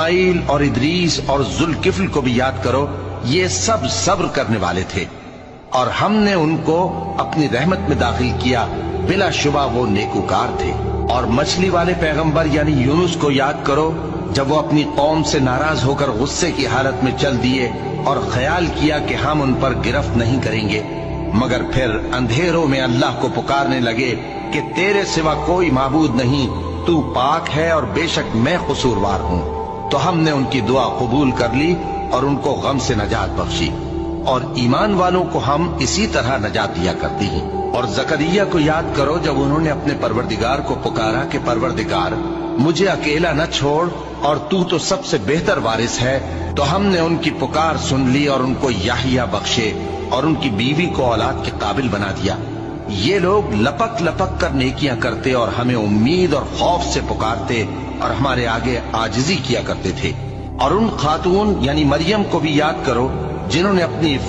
اسماعیل اور ادریس اور ذوالکفل کو بھی یاد کرو، یہ سب صبر کرنے والے تھے اور ہم نے ان کو اپنی رحمت میں داخل کیا، بلا شبہ وہ نیکوکار تھے۔ اور مچھلی والے پیغمبر یعنی یونس کو یاد کرو، جب وہ اپنی قوم سے ناراض ہو کر غصے کی حالت میں چل دیے اور خیال کیا کہ ہم ان پر گرفت نہیں کریں گے، مگر پھر اندھیروں میں اللہ کو پکارنے لگے کہ تیرے سوا کوئی معبود نہیں، تو پاک ہے اور بے شک میں قصوروار ہوں۔ تو ہم نے ان کی دعا قبول کر لی اور ان کو غم سے نجات بخشی، اور ایمان والوں کو ہم اسی طرح نجات دیا کرتے ہیں۔ اور زکریا کو یاد کرو، جب انہوں نے اپنے پروردگار کو پکارا کہ پروردگار مجھے اکیلا نہ چھوڑ اور تو سب سے بہتر وارث ہے، تو ہم نے ان کی پکار سن لی اور ان کو یحییٰ بخشے اور ان کی بیوی کو اولاد کے قابل بنا دیا۔ یہ لوگ لپک لپک کر نیکیاں کرتے اور ہمیں امید اور خوف سے پکارتے اور ہمارے آگے عاجزی کیا کرتے تھے۔ اور ان خاتون یعنی مریم کو بھی یاد کرو جنہوں نے اپنی